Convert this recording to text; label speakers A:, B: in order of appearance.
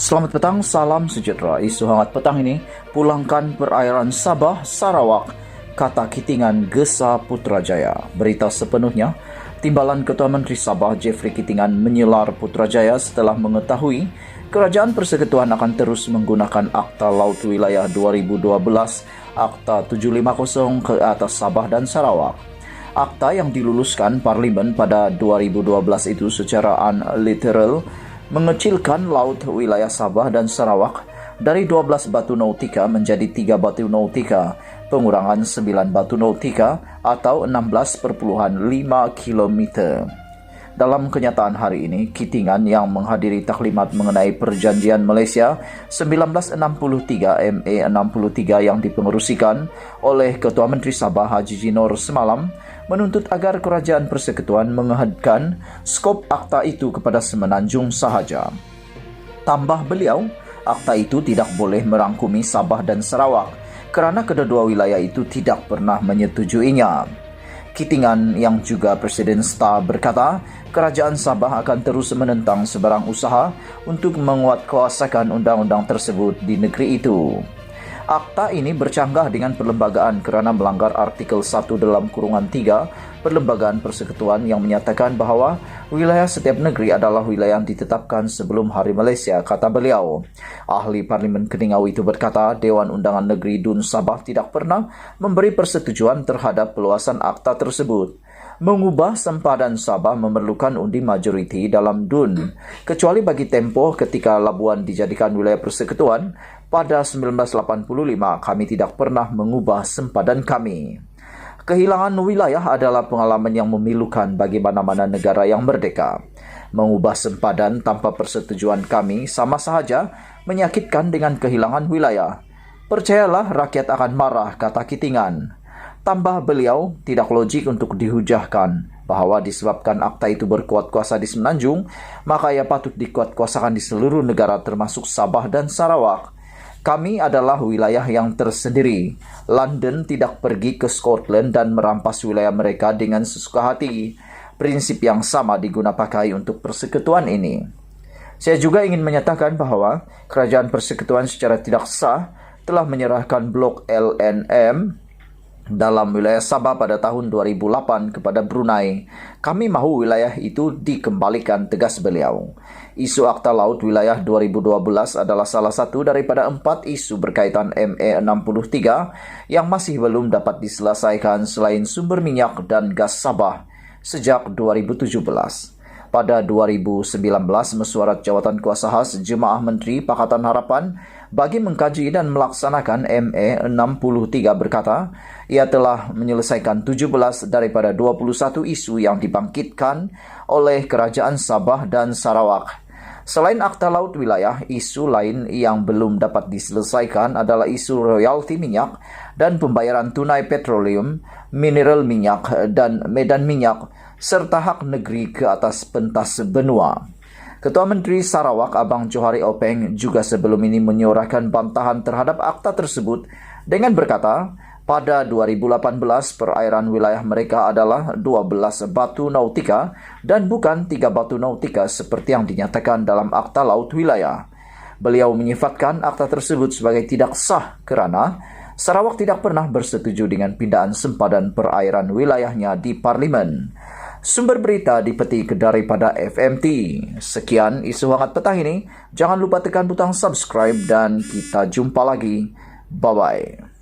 A: Selamat petang, salam sejahtera. Isu hangat petang ini, pulangkan perairan Sabah, Sarawak, kata Kitingan Gesa Putrajaya. Berita sepenuhnya, Timbalan Ketua Menteri Sabah Jeffrey Kitingan menyelar Putrajaya setelah mengetahui Kerajaan Persekutuan akan terus menggunakan Akta Laut Wilayah 2012 Akta 750 ke atas Sabah dan Sarawak. Akta yang diluluskan Parlimen pada 2012 itu secara unliteral mengecilkan laut wilayah Sabah dan Sarawak dari 12 batu nautika menjadi 3 batu nautika, pengurangan 9 batu nautika atau 16,5 km. Dalam kenyataan hari ini, Kitingan yang menghadiri taklimat mengenai Perjanjian Malaysia 1963 MA 63 yang dipengerusikan oleh Ketua Menteri Sabah Haji Jinor semalam menuntut agar Kerajaan Persekutuan menghadkan skop akta itu kepada Semenanjung sahaja. Tambah beliau, akta itu tidak boleh merangkumi Sabah dan Sarawak kerana kedua wilayah itu tidak pernah menyetujuinya. Kitingan yang juga Presiden STAR berkata, Kerajaan Sabah akan terus menentang sebarang usaha untuk menguatkuasakan undang-undang tersebut di negeri itu. Akta ini bercanggah dengan perlembagaan kerana melanggar artikel 1 dalam kurungan 3 Perlembagaan Persekutuan yang menyatakan bahawa wilayah setiap negeri adalah wilayah yang ditetapkan sebelum Hari Malaysia, kata beliau. Ahli Parlimen Keningau itu berkata, Dewan Undangan Negeri Dun Sabah tidak pernah memberi persetujuan terhadap peluasan akta tersebut. Mengubah sempadan Sabah memerlukan undi majoriti dalam DUN, kecuali bagi tempoh ketika Labuan dijadikan wilayah persekutuan pada 1985, kami tidak pernah mengubah sempadan kami. Kehilangan wilayah adalah pengalaman yang memilukan bagi mana-mana negara yang merdeka. Mengubah sempadan tanpa persetujuan kami sama sahaja menyakitkan dengan kehilangan wilayah. Percayalah rakyat akan marah, kata Kitingan. Tambah beliau, tidak logik untuk dihujahkan bahawa disebabkan akta itu berkuat kuasa di Semenanjung, maka ia patut dikuat kuasakan di seluruh negara termasuk Sabah dan Sarawak. Kami adalah wilayah yang tersendiri. London tidak pergi ke Scotland dan merampas wilayah mereka dengan sesuka hati. Prinsip yang sama digunapakai untuk persekutuan ini. Saya juga ingin menyatakan bahawa Kerajaan Persekutuan secara tidak sah telah menyerahkan blok LNM dalam wilayah Sabah pada tahun 2008 kepada Brunei. Kami mahu wilayah itu dikembalikan, tegas beliau. Isu Akta Laut Wilayah 2012 adalah salah satu daripada 4 isu berkaitan MA 63 yang masih belum dapat diselesaikan selain sumber minyak dan gas Sabah sejak 2017. Pada 2019, mesyuarat Jawatan Kuasa Khas Jemaah Menteri Pakatan Harapan bagi mengkaji dan melaksanakan MA 63 berkata, ia telah menyelesaikan 17 daripada 21 isu yang dibangkitkan oleh Kerajaan Sabah dan Sarawak. Selain Akta Laut Wilayah, isu lain yang belum dapat diselesaikan adalah isu royalti minyak dan pembayaran tunai petroleum, mineral minyak dan medan minyak, serta hak negeri ke atas pentas benua. Ketua Menteri Sarawak Abang Johari Openg juga sebelum ini menyuarakan bantahan terhadap akta tersebut dengan berkata, pada 2018 perairan wilayah mereka adalah 12 batu nautika dan bukan 3 batu nautika seperti yang dinyatakan dalam Akta Laut Wilayah. Beliau menyifatkan akta tersebut sebagai tidak sah kerana Sarawak tidak pernah bersetuju dengan pindahan sempadan perairan wilayahnya di Parlimen. Sumber berita dipetik daripada FMT. Sekian isu hangat petang ini. Jangan lupa tekan butang subscribe dan kita jumpa lagi. Bye-bye.